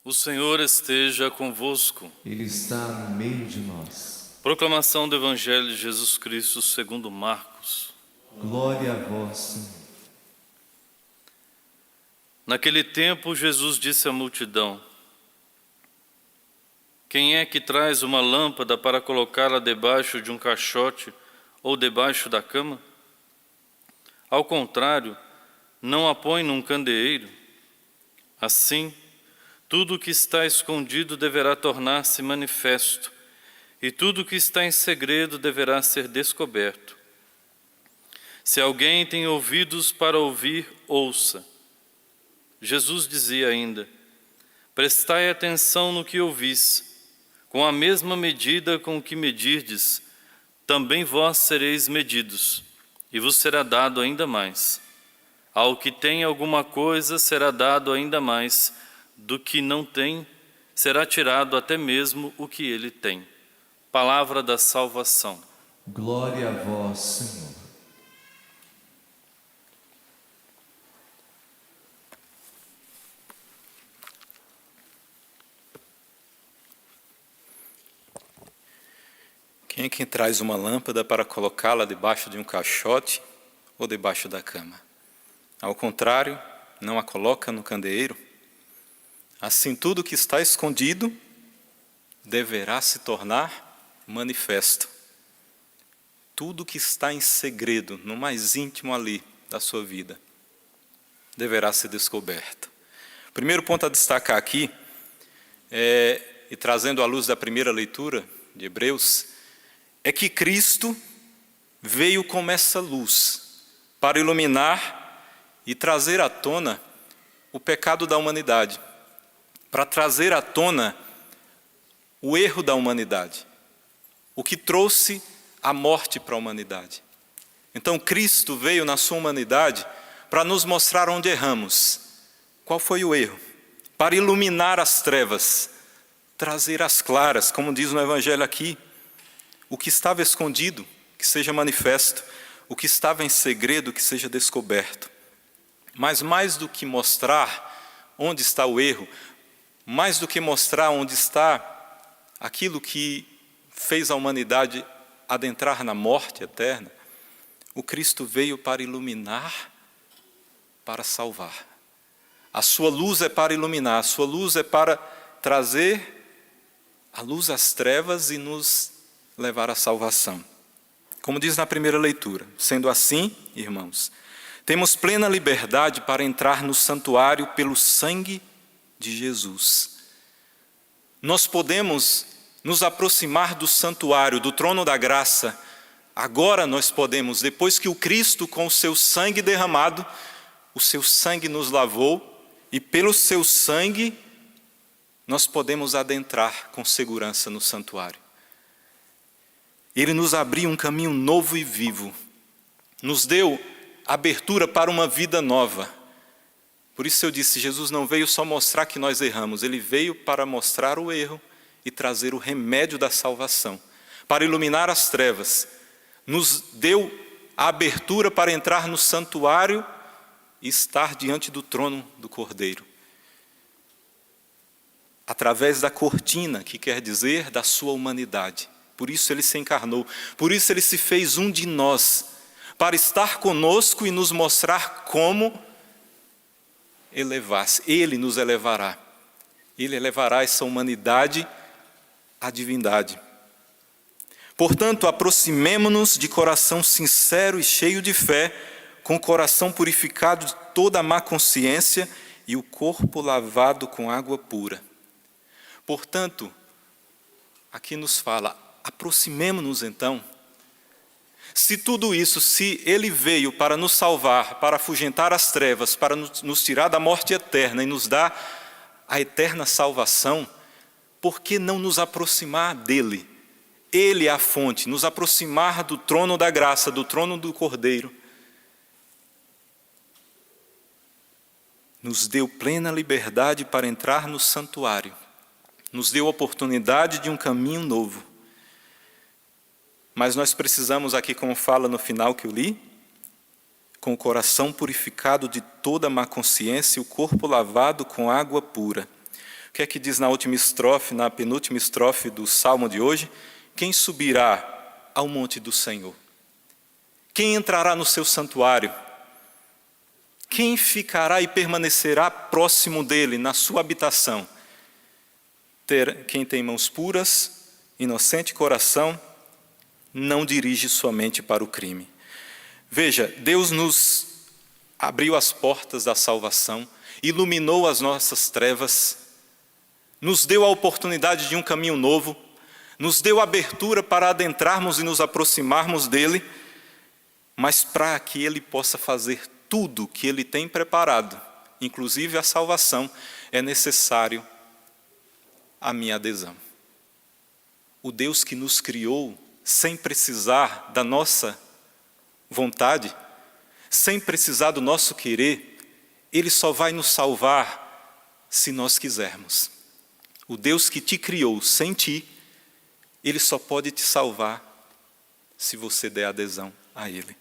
O Senhor esteja convosco. Ele está no meio de nós. Proclamação do Evangelho de Jesus Cristo segundo Marcos. Glória a vós, Senhor. Naquele tempo, Jesus disse à multidão: Quem é que traz uma lâmpada para colocá-la debaixo de um caixote ou debaixo da cama? Ao contrário, não a põe num candeeiro. Assim, tudo o que está escondido deverá tornar-se manifesto, e tudo o que está em segredo deverá ser descoberto. Se alguém tem ouvidos para ouvir, ouça. Jesus dizia ainda: Prestai atenção no que ouvis. Com a mesma medida com que medirdes, também vós sereis medidos, e vos será dado ainda mais. Ao que tem alguma coisa será dado ainda mais, do que não tem, será tirado até mesmo o que ele tem. Palavra da salvação. Glória a vós, Senhor. Quem é quem traz uma lâmpada para colocá-la debaixo de um caixote ou debaixo da cama? Ao contrário, não a coloca no candeeiro? Assim, tudo que está escondido deverá se tornar manifesto. Tudo que está em segredo, no mais íntimo ali da sua vida, deverá ser descoberto. O primeiro ponto a destacar aqui, e trazendo à luz da primeira leitura de Hebreus, é que Cristo veio como essa luz para iluminar e trazer à tona o pecado da humanidade, para trazer à tona o erro da humanidade, o que trouxe a morte para a humanidade. Então Cristo veio na sua humanidade para nos mostrar onde erramos, qual foi o erro, para iluminar as trevas, trazer as claras, como diz no Evangelho aqui, o que estava escondido, que seja manifesto, o que estava em segredo, que seja descoberto. Mas mais do que mostrar onde está o erro, mais do que mostrar onde está aquilo que fez a humanidade adentrar na morte eterna, o Cristo veio para iluminar, para salvar. A sua luz é para iluminar, a sua luz é para trazer a luz às trevas e nos levar à salvação. Como diz na primeira leitura, sendo assim, irmãos, temos plena liberdade para entrar no santuário pelo sangue de Jesus. Nós podemos nos aproximar do santuário, do trono da graça. Agora nós podemos, depois que o Cristo com o seu sangue derramado, o seu sangue nos lavou, e pelo seu sangue nós podemos adentrar com segurança no santuário. Ele nos abriu um caminho novo e vivo, nos deu abertura para uma vida nova. Por isso eu disse, Jesus não veio só mostrar que nós erramos, Ele veio para mostrar o erro e trazer o remédio da salvação, para iluminar as trevas. Nos deu a abertura para entrar no santuário e estar diante do trono do Cordeiro. Através da cortina, que quer dizer da sua humanidade. Por isso Ele se encarnou, por isso Ele se fez um de nós, para estar conosco e nos mostrar como elevar-se. Ele nos elevará. Ele elevará essa humanidade à divindade. Portanto, aproximemo-nos de coração sincero e cheio de fé, com o coração purificado de toda a má consciência e o corpo lavado com água pura. Portanto, aqui nos fala, aproximemo-nos então. Se tudo isso, se Ele veio para nos salvar, para afugentar as trevas, para nos tirar da morte eterna e nos dar a eterna salvação, por que não nos aproximar dEle? Ele é a fonte, nos aproximar do trono da graça, do trono do Cordeiro. Nos deu plena liberdade para entrar no santuário. Nos deu a oportunidade de um caminho novo. Mas nós precisamos aqui, como fala no final que eu li, com o coração purificado de toda má consciência e o corpo lavado com água pura. que é que diz na última estrofe, na penúltima estrofe do Salmo de hoje? Quem subirá ao monte do Senhor? Quem entrará no seu santuário? Quem ficará e permanecerá próximo dele, na sua habitação? Quem tem mãos puras, inocente coração, não dirige sua mente para o crime. Veja, Deus nos abriu as portas da salvação, iluminou as nossas trevas, nos deu a oportunidade de um caminho novo, nos deu abertura para adentrarmos e nos aproximarmos dele, mas para que ele possa fazer tudo que ele tem preparado, inclusive a salvação, é necessário a minha adesão. O Deus que nos criou sem precisar da nossa vontade, sem precisar do nosso querer, ele só vai nos salvar se nós quisermos. O Deus que te criou sem ti, ele só pode te salvar se você der adesão a ele.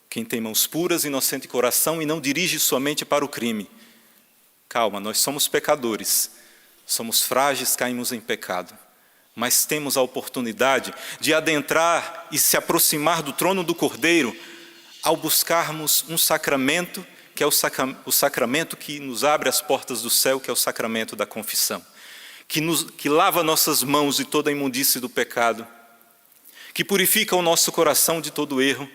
Quem tem mãos puras, inocente coração e não dirige sua mente para o crime. Calma, nós somos pecadores, somos frágeis, caímos em pecado, mas temos a oportunidade de adentrar e se aproximar do trono do Cordeiro ao buscarmos um sacramento, que é o sacramento que nos abre as portas do céu, que é o sacramento da confissão, que lava nossas mãos de toda a imundície do pecado, que purifica o nosso coração de todo erro,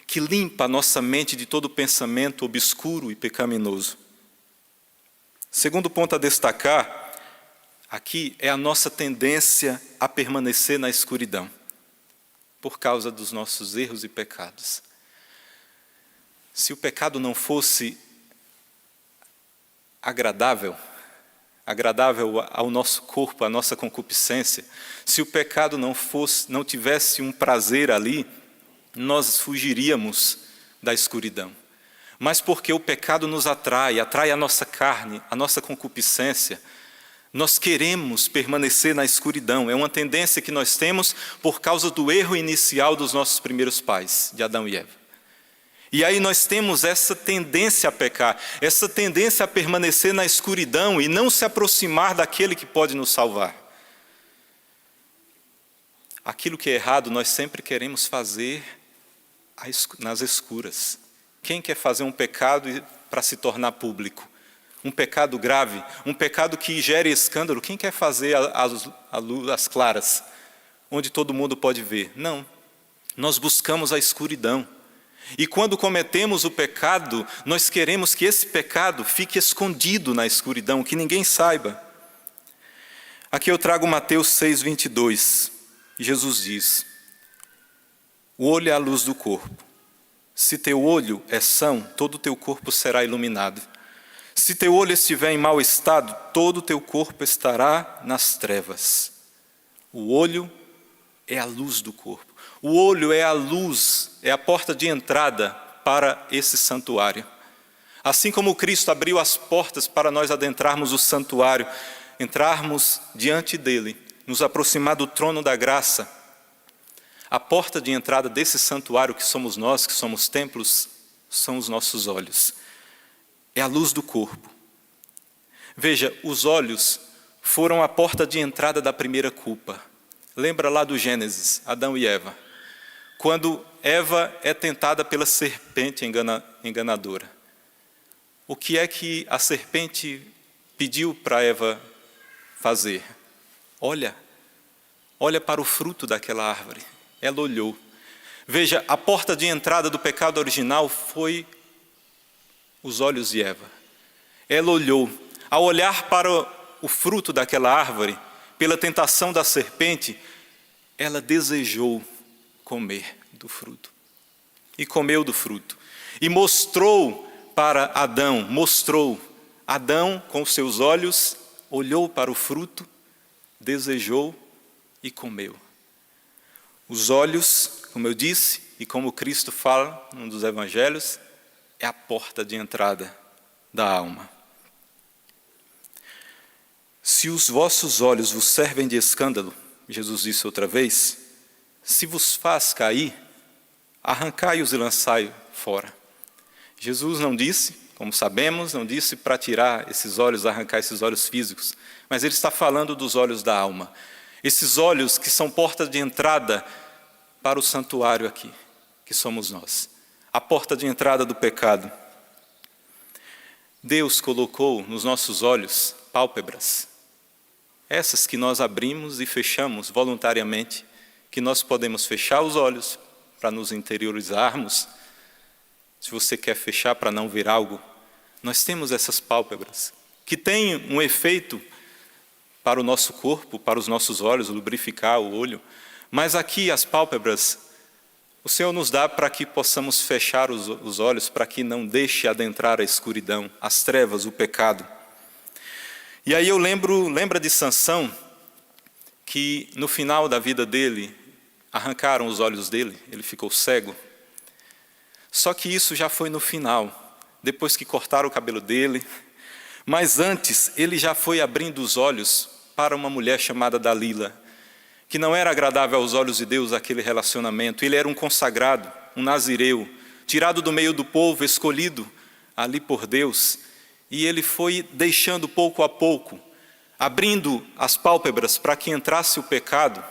que limpa a nossa mente de todo pensamento obscuro e pecaminoso. Segundo ponto a destacar aqui é a nossa tendência a permanecer na escuridão, por causa dos nossos erros e pecados. Se o pecado não fosse agradável ao nosso corpo, à nossa concupiscência, se o pecado não tivesse um prazer ali, nós fugiríamos da escuridão. Mas porque o pecado nos atrai a nossa carne, a nossa concupiscência, nós queremos permanecer na escuridão. É uma tendência que nós temos por causa do erro inicial dos nossos primeiros pais, de Adão e Eva. E aí nós temos essa tendência a pecar, essa tendência a permanecer na escuridão e não se aproximar daquele que pode nos salvar. Aquilo que é errado nós sempre queremos fazer nas escuras. Quem quer fazer um pecado para se tornar público? Um pecado grave, um pecado que gere escândalo, quem quer fazer às claras, onde todo mundo pode ver? Não, nós buscamos a escuridão. E quando cometemos o pecado, nós queremos que esse pecado fique escondido na escuridão, que ninguém saiba. Aqui eu trago Mateus 6:22, Jesus diz: o olho é a luz do corpo. Se teu olho é são, todo o teu corpo será iluminado. Se teu olho estiver em mau estado, todo o teu corpo estará nas trevas. O olho é a luz do corpo. O olho é a luz, é a porta de entrada para esse santuário. Assim como Cristo abriu as portas para nós adentrarmos o santuário, entrarmos diante dele, nos aproximar do trono da graça, a porta de entrada desse santuário que somos nós, que somos templos, são os nossos olhos. É a luz do corpo. Veja, os olhos foram a porta de entrada da primeira culpa. Lembra lá do Gênesis, Adão e Eva. Quando Eva é tentada pela serpente enganadora. O que é que a serpente pediu para Eva fazer? Olha para o fruto daquela árvore. Ela olhou. Veja, a porta de entrada do pecado original foi os olhos de Eva. Ela olhou. Ao olhar para o fruto daquela árvore, pela tentação da serpente, ela desejou comer do fruto. E comeu do fruto. E mostrou para Adão, Adão com os seus olhos, olhou para o fruto, desejou e comeu. Os olhos, como eu disse, e como Cristo fala num dos evangelhos, é a porta de entrada da alma. Se os vossos olhos vos servem de escândalo, Jesus disse outra vez, se vos faz cair, arrancai-os e lançai fora. Jesus não disse como sabemos, não disse para tirar esses olhos, arrancar esses olhos físicos, mas ele está falando dos olhos da alma. Esses olhos que são porta de entrada para o santuário aqui, que somos nós. A porta de entrada do pecado. Deus colocou nos nossos olhos pálpebras, essas que nós abrimos e fechamos voluntariamente, que nós podemos fechar os olhos para nos interiorizarmos. Se você quer fechar para não ver algo, nós temos essas pálpebras, que têm um efeito para o nosso corpo, para os nossos olhos, lubrificar o olho, mas aqui as pálpebras, o Senhor nos dá para que possamos fechar os olhos, para que não deixe adentrar a escuridão, as trevas, o pecado. E aí eu lembra de Sansão, que no final da vida dele, arrancaram os olhos dele, ele ficou cego. Só que isso já foi no final, depois que cortaram o cabelo dele. Mas antes, ele já foi abrindo os olhos para uma mulher chamada Dalila, que não era agradável aos olhos de Deus aquele relacionamento. Ele era um consagrado, um nazireu, tirado do meio do povo, escolhido ali por Deus. E ele foi deixando pouco a pouco, abrindo as pálpebras para que entrasse o pecado.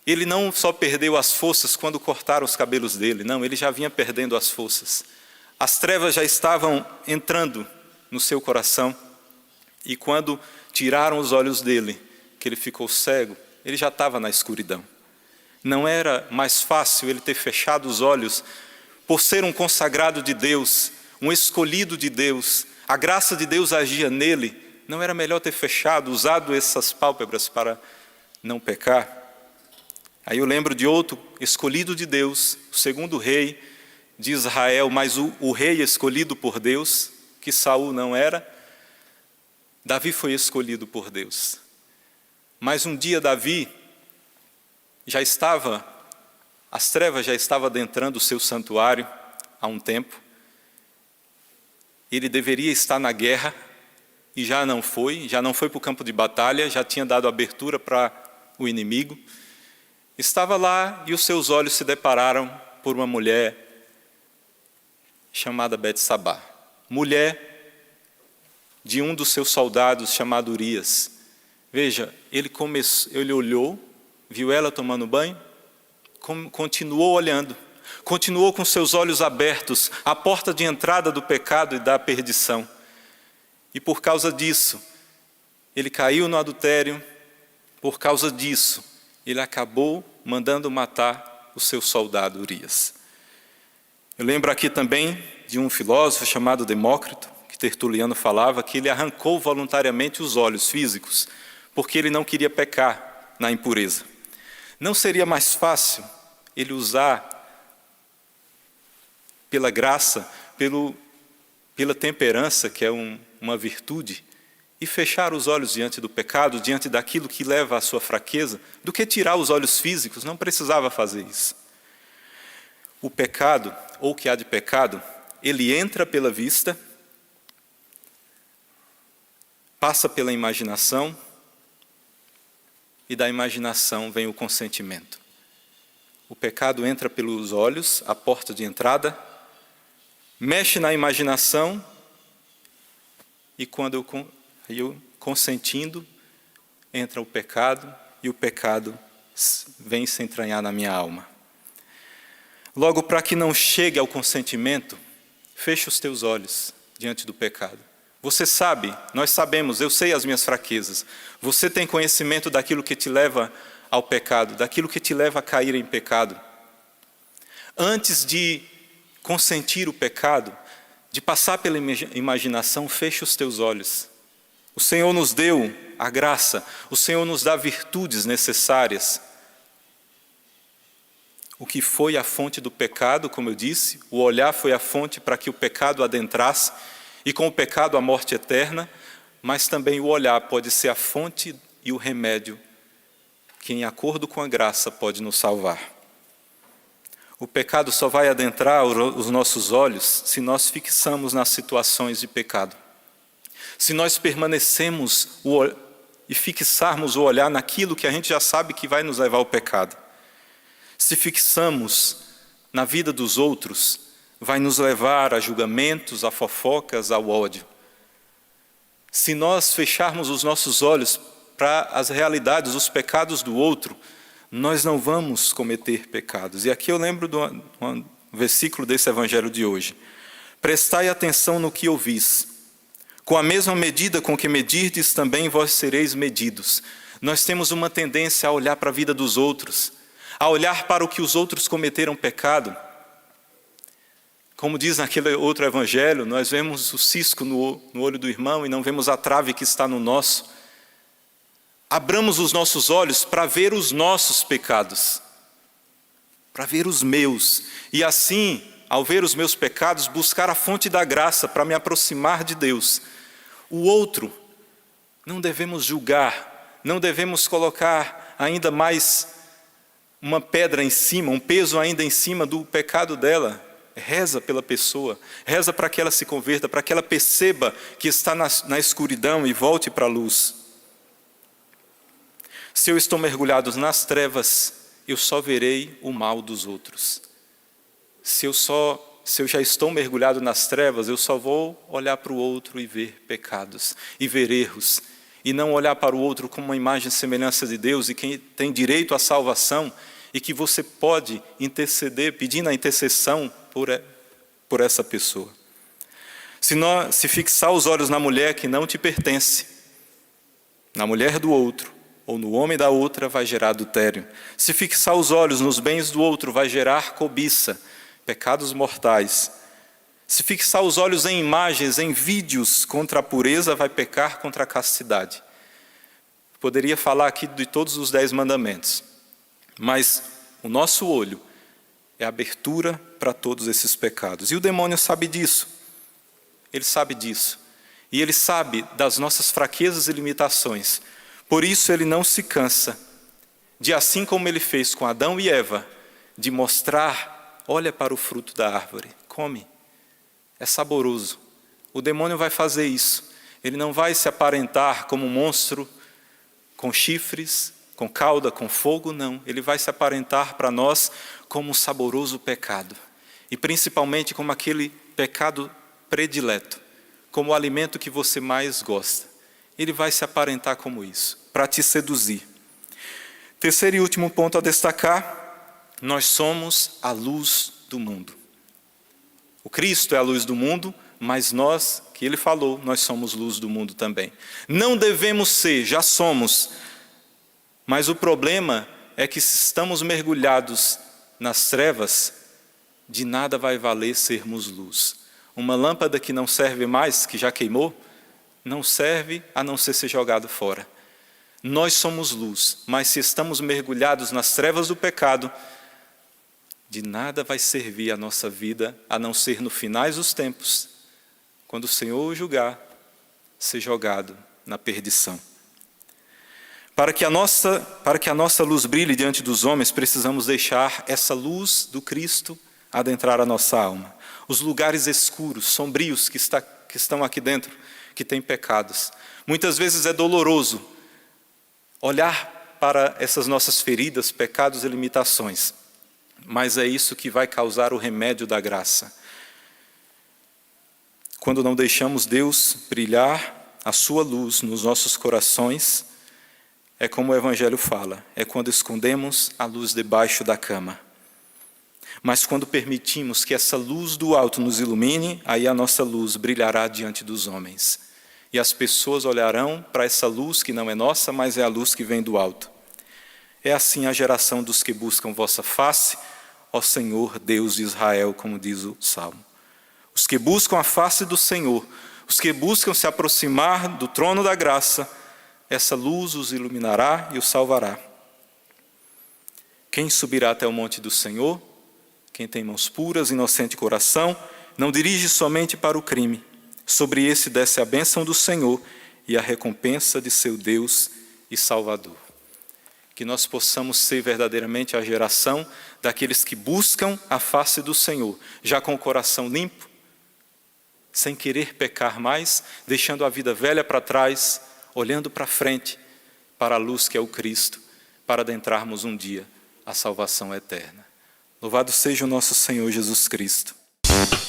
Ele não só perdeu as forças quando cortaram os cabelos dele, não, ele já vinha perdendo as forças. As trevas já estavam entrando no seu coração, e quando tiraram os olhos dele, que ele ficou cego, ele já estava na escuridão. Não era mais fácil ele ter fechado os olhos, por ser um consagrado de Deus, um escolhido de Deus, a graça de Deus agia nele, não era melhor ter fechado, usado essas pálpebras para não pecar? Aí eu lembro de outro escolhido de Deus, o segundo rei de Israel, mas o rei escolhido por Deus, que Saul não era. Davi foi escolhido por Deus. Mas um dia Davi as trevas já estavam adentrando o seu santuário há um tempo. Ele deveria estar na guerra e já não foi para o campo de batalha, já tinha dado abertura para o inimigo. Estava lá e os seus olhos se depararam por uma mulher chamada Betsabá, mulher de um dos seus soldados chamado Urias. Veja, ele olhou, viu ela tomando banho, continuou olhando, continuou com seus olhos abertos, à porta de entrada do pecado e da perdição. E por causa disso, ele caiu no adultério, por causa disso, ele acabou mandando matar o seu soldado Urias. Eu lembro aqui também de um filósofo chamado Demócrito, que Tertuliano falava, que ele arrancou voluntariamente os olhos físicos, porque ele não queria pecar na impureza. Não seria mais fácil ele usar pela graça, pela temperança, que é uma virtude, e fechar os olhos diante do pecado, diante daquilo que leva à sua fraqueza, do que tirar os olhos físicos? Não precisava fazer isso. O pecado, ou o que há de pecado, ele entra pela vista, passa pela imaginação, e da imaginação vem o consentimento. O pecado entra pelos olhos, a porta de entrada, mexe na imaginação, e quando eu consentindo, entra o pecado, e o pecado vem se entranhar na minha alma. Logo, para que não chegue ao consentimento, feche os teus olhos diante do pecado. Você sabe, nós sabemos, eu sei as minhas fraquezas. Você tem conhecimento daquilo que te leva ao pecado, daquilo que te leva a cair em pecado. Antes de consentir o pecado, de passar pela imaginação, feche os teus olhos. O Senhor nos deu a graça, o Senhor nos dá virtudes necessárias. O que foi a fonte do pecado, como eu disse, o olhar foi a fonte para que o pecado adentrasse, e com o pecado a morte eterna, mas também o olhar pode ser a fonte e o remédio que, em acordo com a graça, pode nos salvar. O pecado só vai adentrar os nossos olhos se nós fixamos nas situações de pecado. Se nós permanecemos e fixarmos o olhar naquilo que a gente já sabe que vai nos levar ao pecado. Se fixamos na vida dos outros, vai nos levar a julgamentos, a fofocas, ao ódio. Se nós fecharmos os nossos olhos para as realidades, os pecados do outro, nós não vamos cometer pecados. E aqui eu lembro de um versículo desse evangelho de hoje. Prestai atenção no que ouvis. Com a mesma medida com que medirdes, também vós sereis medidos. Nós temos uma tendência a olhar para a vida dos outros, a olhar para o que os outros cometeram pecado. Como diz naquele outro evangelho, nós vemos o cisco no olho do irmão e não vemos a trave que está no nosso. Abramos os nossos olhos para ver os nossos pecados, para ver os meus. E assim, ao ver os meus pecados, buscar a fonte da graça para me aproximar de Deus. O outro, não devemos julgar, não devemos colocar ainda mais uma pedra em cima, um peso ainda em cima do pecado dela. Reza pela pessoa, reza para que ela se converta, para que ela perceba que está na escuridão e volte para a luz. Se eu estou mergulhado nas trevas, eu só verei o mal dos outros. Se eu já estou mergulhado nas trevas, eu só vou olhar para o outro e ver pecados, e ver erros, e não olhar para o outro como uma imagem e semelhança de Deus, e quem tem direito à salvação, e que você pode interceder, pedindo a intercessão por essa pessoa. Se fixar os olhos na mulher que não te pertence, na mulher do outro, ou no homem da outra, vai gerar adultério. Se fixar os olhos nos bens do outro, vai gerar cobiça, pecados mortais. Se fixar os olhos em imagens, em vídeos contra a pureza, vai pecar contra a castidade. Poderia falar aqui de todos os 10 mandamentos, mas o nosso olho é abertura para todos esses pecados. E o demônio sabe disso. Ele sabe disso. E ele sabe das nossas fraquezas e limitações. Por isso ele não se cansa de, assim como ele fez com Adão e Eva, de mostrar, olha para o fruto da árvore, come, é saboroso. O demônio vai fazer isso. Ele não vai se aparentar como um monstro com chifres, com cauda, com fogo, não. Ele vai se aparentar para nós como um saboroso pecado. E principalmente como aquele pecado predileto, como o alimento que você mais gosta. Ele vai se aparentar como isso, para te seduzir. Terceiro e último ponto a destacar, nós somos a luz do mundo. O Cristo é a luz do mundo, mas nós, que Ele falou, nós somos luz do mundo também. Não devemos ser, já somos. Mas o problema é que se estamos mergulhados nas trevas, de nada vai valer sermos luz. Uma lâmpada que não serve mais, que já queimou, não serve a não ser jogado fora. Nós somos luz, mas se estamos mergulhados nas trevas do pecado, de nada vai servir a nossa vida, a não ser no finais dos tempos, quando o Senhor o julgar, ser jogado na perdição. Para que a nossa luz brilhe diante dos homens, precisamos deixar essa luz do Cristo adentrar a nossa alma. Os lugares escuros, sombrios que estão aqui dentro, que têm pecados. Muitas vezes é doloroso olhar para essas nossas feridas, pecados e limitações. Mas é isso que vai causar o remédio da graça. Quando não deixamos Deus brilhar a sua luz nos nossos corações, é como o Evangelho fala, é quando escondemos a luz debaixo da cama. Mas quando permitimos que essa luz do alto nos ilumine, aí a nossa luz brilhará diante dos homens. E as pessoas olharão para essa luz que não é nossa, mas é a luz que vem do alto. É assim a geração dos que buscam vossa face, ó Senhor, Deus de Israel, como diz o Salmo. Os que buscam a face do Senhor, os que buscam se aproximar do trono da graça, essa luz os iluminará e os salvará. Quem subirá até o monte do Senhor? Quem tem mãos puras, inocente coração, não dirige somente para o crime. Sobre esse desce a bênção do Senhor e a recompensa de seu Deus e Salvador. Que nós possamos ser verdadeiramente a geração daqueles que buscam a face do Senhor, já com o coração limpo, sem querer pecar mais, deixando a vida velha para trás, olhando para frente, para a luz que é o Cristo, para adentrarmos um dia a salvação eterna. Louvado seja o nosso Senhor Jesus Cristo. Senhor.